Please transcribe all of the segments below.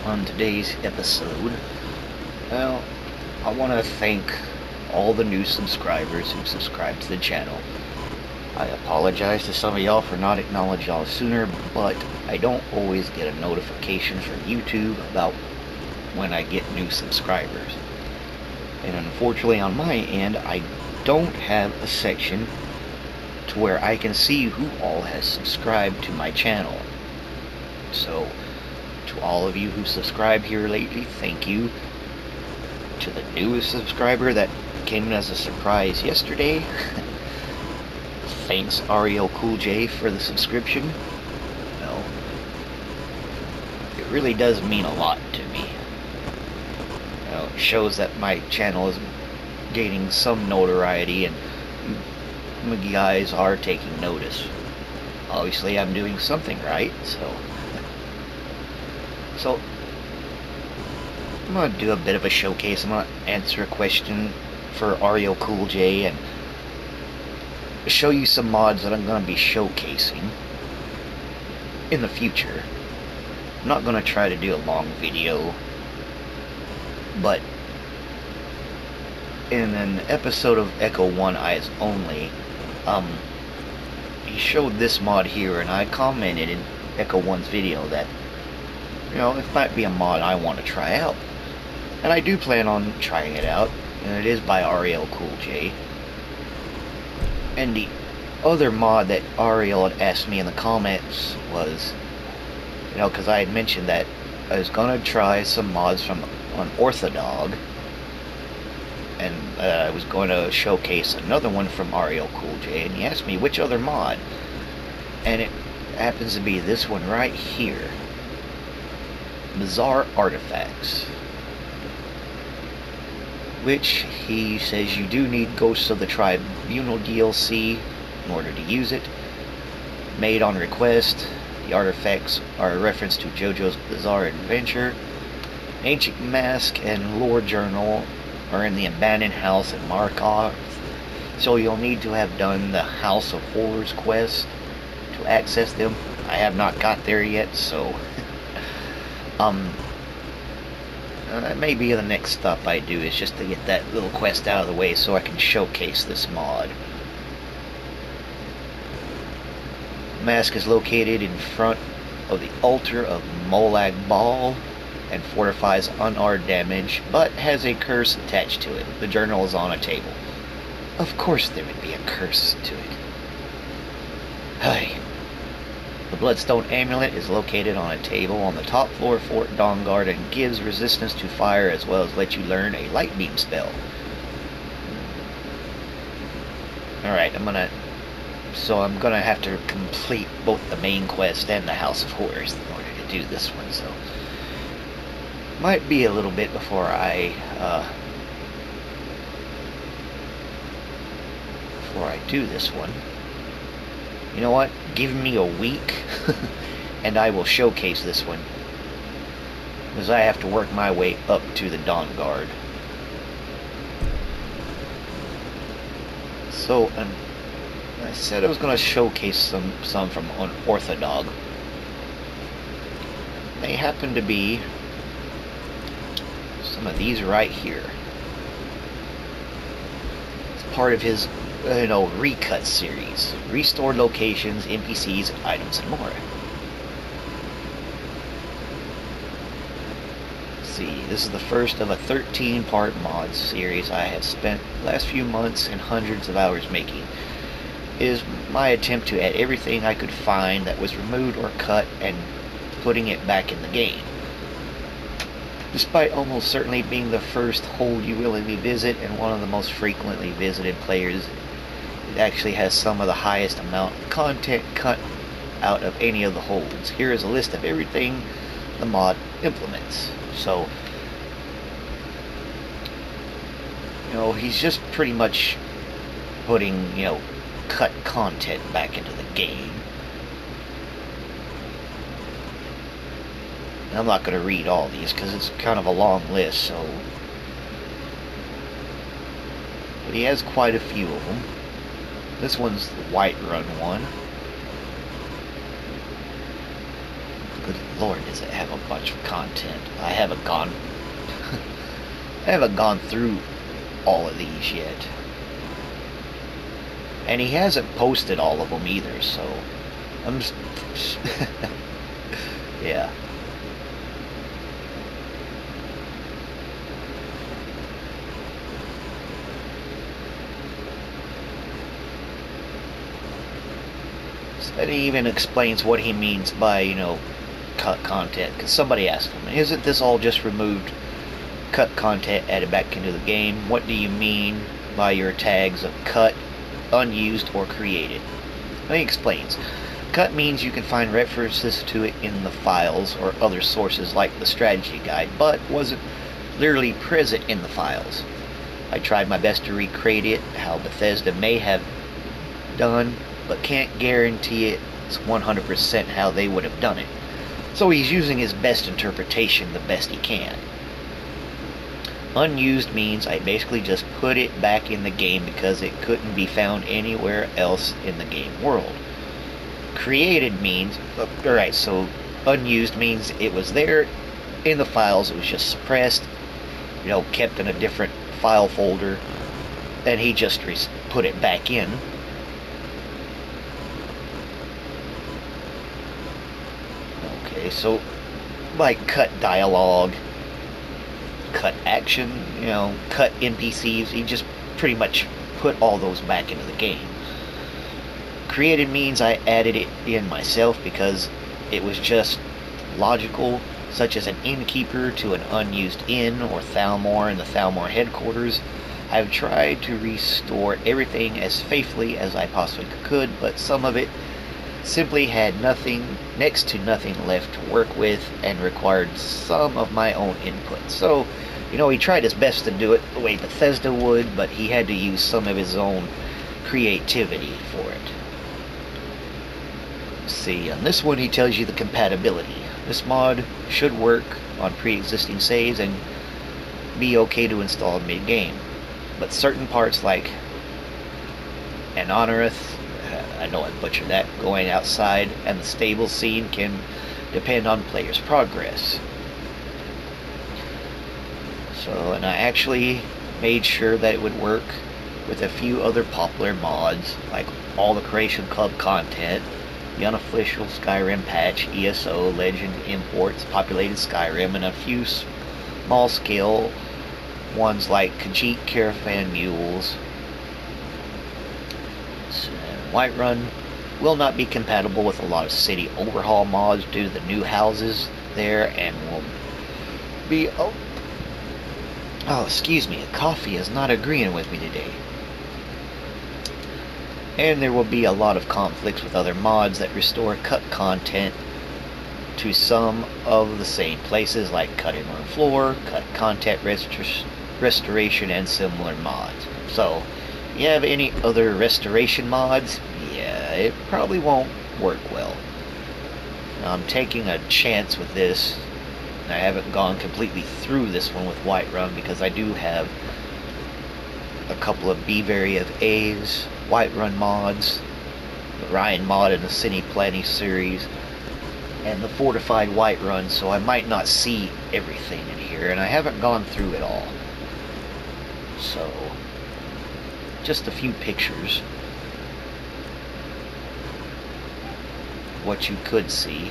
on today's episode, well, I want to thank all the new subscribers who subscribed to the channel. I apologize to some of y'all for not acknowledging y'all sooner, but I don't always get a notification from YouTube about when I get new subscribers. And unfortunately on my end, I don't have a section to where I can see who all has subscribed to my channel. So, to all of you who subscribed here lately, thank you. To the newest subscriber that came in as a surprise yesterday, thanks Ariel Cool J for the subscription. Well, it really does mean a lot to me. It shows that my channel is gaining some notoriety and you guys are taking notice. Obviously I'm doing something right, so I'm going to do a bit of a showcase. I'm going to answer a question for Ariel Cool J and show you some mods that I'm going to be showcasing in the future. I'm not going to try to do a long video, but in an episode of Echo One Eyes Only, he showed this mod here, and I commented in Echo One's video that, you know, it might be a mod I want to try out. And I do plan on trying it out, and it is by Ariel Cool J. And the other mod that Ariel had asked me in the comments was, you know, because I had mentioned that I was going to try some mods from Unorthodog, and I was going to showcase another one from Ariel Cool J, and he asked me which other mod, and it happens to be this one right here, Bizarre Artifacts, which he says you do need Ghosts of the Tribunal DLC in order to use it. Made on request, the artifacts are a reference to JoJo's Bizarre Adventure. Ancient Mask and Lore Journal are in the abandoned house in Markarth, so you'll need to have done the House of Horrors quest to access them. I have not got there yet, so maybe the next stop I do is just to get that little quest out of the way so I can showcase this mod. Mask is located in front of the altar of Molag Bal and fortifies unarmed damage, but has a curse attached to it. The journal is on a table. Of course there would be a curse to it. Hey. The Bloodstone Amulet is located on a table on the top floor of Fort Dawnguard and gives resistance to fire as well as lets you learn a light beam spell. Alright, I'm gonna have to complete both the main quest and the House of Horrors in order to do this one, so might be a little bit before I do this one. You know what? Give me a week and I will showcase this one, because I have to work my way up to the Dawnguard. So I said I was going to showcase some from Unorthodog. They happen to be some of these right here. It's part of his recut series. Restored locations, NPCs, items, and more. Let's see, this is the first of a 13-part mod series I have spent the last few months and hundreds of hours making. It is my attempt to add everything I could find that was removed or cut and putting it back in the game. Despite almost certainly being the first hold you willingly visit and one of the most frequently visited players, it actually has some of the highest amount of content cut out of any of the holds. Here is a list of everything the mod implements. So, he's just pretty much putting, cut content back into the game. And I'm not going to read all these because it's kind of a long list, so. But he has quite a few of them. This one's the Whiterun one. Good Lord, does it have a bunch of content? I haven't gone I haven't gone through all of these yet. And he hasn't posted all of them either, so I'm just yeah. And he even explains what he means by, cut content. Because somebody asked him, isn't this all just removed cut content added back into the game? What do you mean by your tags of cut, unused, or created? And he explains. Cut means you can find references to it in the files or other sources like the strategy guide, but wasn't literally present in the files. I tried my best to recreate it, how Bethesda may have done, but can't guarantee it's 100% how they would have done it. So he's using his best interpretation the best he can. Unused means I basically just put it back in the game because it couldn't be found anywhere else in the game world. Created means, alright, so unused means it was there in the files, it was just suppressed, kept in a different file folder, and he just put it back in. Okay, so like cut dialogue, cut action, cut NPCs, he just pretty much put all those back into the game. Created means I added it in myself because it was just logical, such as an innkeeper to an unused inn or Thalmor in the Thalmor headquarters. I've tried to restore everything as faithfully as I possibly could, but some of it simply had next to nothing left to work with and required some of my own input. So, he tried his best to do it the way Bethesda would, but he had to use some of his own creativity for it. See, on this one he tells you the compatibility. This mod should work on pre-existing saves and be okay to install mid-game. But certain parts like Anonyrith, I know I butchered that, going outside, and the stable scene can depend on players' progress. So, and I actually made sure that it would work with a few other popular mods, like all the Creation Club content, the unofficial Skyrim patch, ESO, Legend imports, populated Skyrim, and a few small-scale ones like Khajiit Caravan Mules. Whiterun will not be compatible with a lot of city overhaul mods due to the new houses there, and will be... Oh, excuse me, coffee is not agreeing with me today. And there will be a lot of conflicts with other mods that restore cut content to some of the same places, like cutting on floor, cut content restoration, and similar mods. So, if you have any other restoration mods, yeah, it probably won't work well. Now, I'm taking a chance with this. I haven't gone completely through this one with Whiterun because I do have a couple of B variant A's Whiterun mods, the Ryan mod in the City Planning series, and the Fortified Whiterun, so I might not see everything in here, and I haven't gone through it all. So, just a few pictures. What you could see.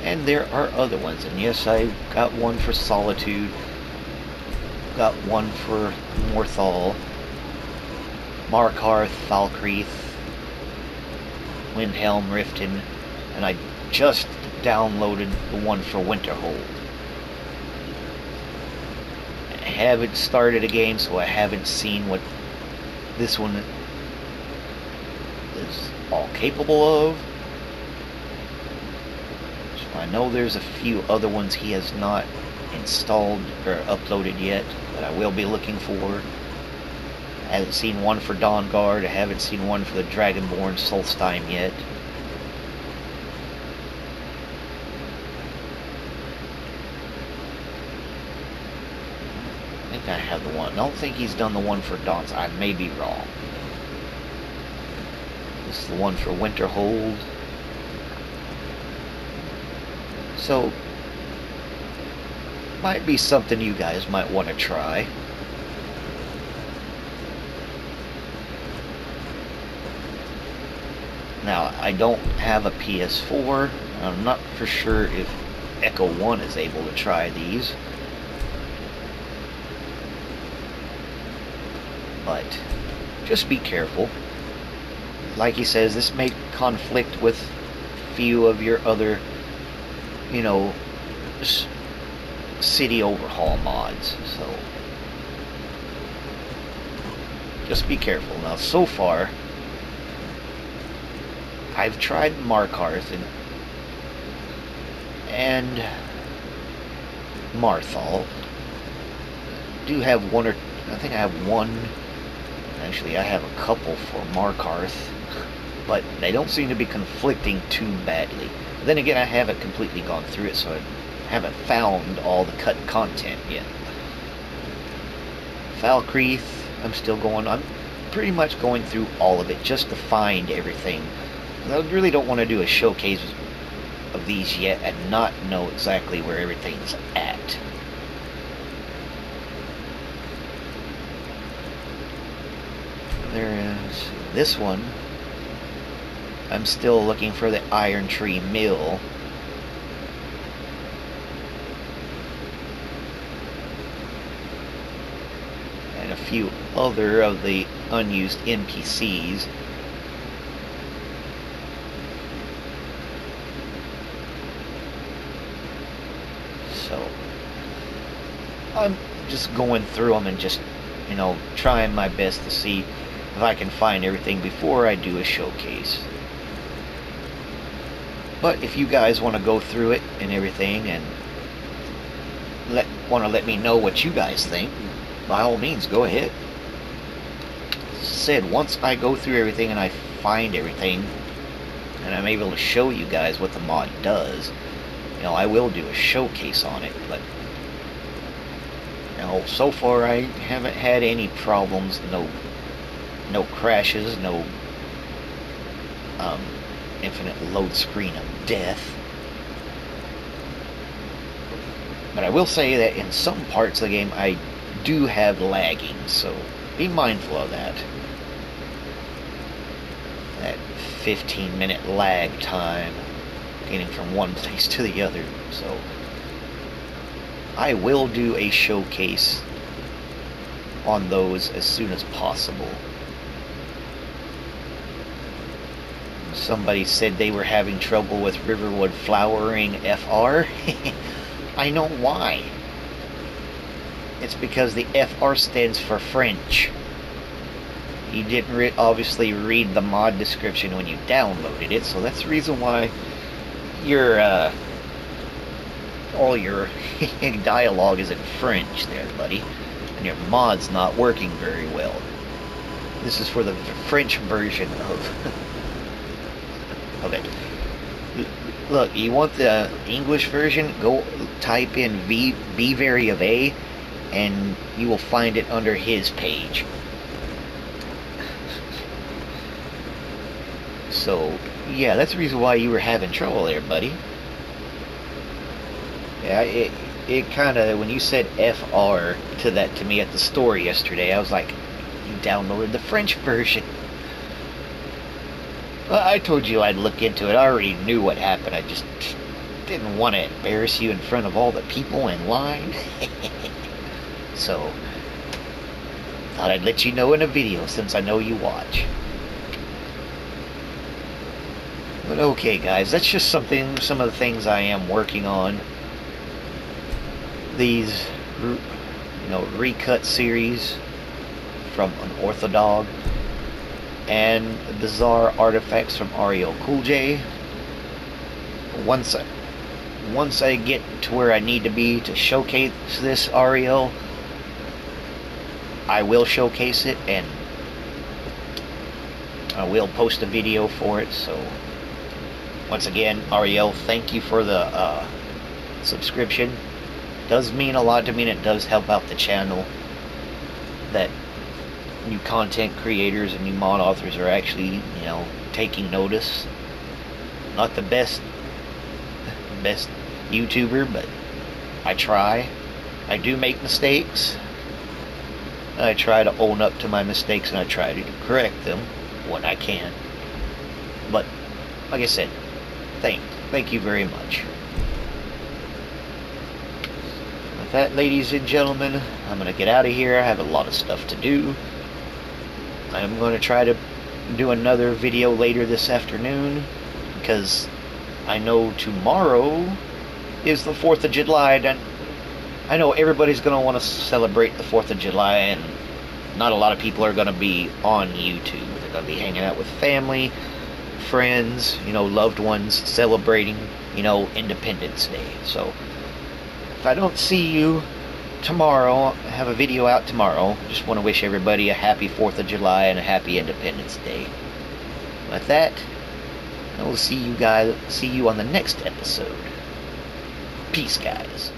And there are other ones, and yes, I got one for Solitude, got one for Morthal, Markarth, Falkreath, Windhelm, Riften, and I just downloaded the one for Winterhold. I haven't started a game, so I haven't seen what this one is all capable of. I know there's a few other ones he has not installed or uploaded yet that I will be looking for. I haven't seen one for Dawnguard. I haven't seen one for the Dragonborn Solstheim yet. the one. I don't think he's done the one for Dawn's. I may be wrong. This is the one for Winterhold. So, might be something you guys might want to try. Now, I don't have a PS4. I'm not for sure if Echo One is able to try these. But just be careful. Like he says, this may conflict with a few of your other, you know, city overhaul mods. So just be careful. Now, so far, I've tried Markarth and Marthal. Do have one or I think I have one. Actually, I have a couple for Markarth, but they don't seem to be conflicting too badly. But then again, I haven't completely gone through it, so I haven't found all the cut content yet. Falkreath, I'm still going. I'm pretty much going through all of it just to find everything. I really don't want to do a showcase of these yet and not know exactly where everything's at. There is this one. I'm still looking for the Iron Tree Mill. And a few other of the unused NPCs. So I'm just going through them and just, you know, trying my best to see if I can find everything before I do a showcase. But if you guys want to go through it and everything and want to let me know what you guys think, by all means, go ahead. Said, once I go through everything and I find everything and I'm able to show you guys what the mod does, you know, I will do a showcase on it. But you know, so far I haven't had any problems, no crashes, no infinite load screen of death. But I will say that in some parts of the game I do have lagging, so be mindful of that. That 15-minute lag time getting from one place to the other. So I will do a showcase on those as soon as possible. Somebody said they were having trouble with Riverwood Flowering FR. I know why. It's because the FR stands for French. You didn't obviously read the mod description when you downloaded it, so that's the reason why your all your dialogue is in French there, buddy, and your mod's not working very well. This is for the French version of it. Look, you want the English version? Go type in Vivary of A, and you will find it under his page. So, yeah, that's the reason why you were having trouble there, buddy. Yeah, it kind of, when you said FR to me at the store yesterday, I was like, you downloaded the French version. Well, I told you I'd look into it. I already knew what happened. I just didn't want to embarrass you in front of all the people in line. So, thought I'd let you know in a video since I know you watch. But okay, guys, that's just some of the things I am working on. These, you know, recut series from Unorthodog and bizarre artifacts from Ariel Cool J. Once I get to where I need to be to showcase this Ariel, I will showcase it, and I will post a video for it. So once again, Ariel, thank you for the subscription. It does mean a lot to me, and it does help out the channel. that new content creators and new mod authors are actually, taking notice. Not the best YouTuber, but I try. I do make mistakes. I try to own up to my mistakes, and I try to correct them when I can. But like I said, thank you very much. With that, ladies and gentlemen, I'm gonna get out of here. I have a lot of stuff to do. I'm gonna try to do another video later this afternoon, because I know tomorrow is the 4th of July, and I know everybody's going to want to celebrate the 4th of July, and not a lot of people are going to be on YouTube. They're going to be hanging out with family, friends, loved ones, celebrating, Independence Day. So, if I don't see you tomorrow, I have a video out tomorrow. Just want to wish everybody a happy 4th of July and a happy Independence Day. With that, I will see you on the next episode. Peace, guys.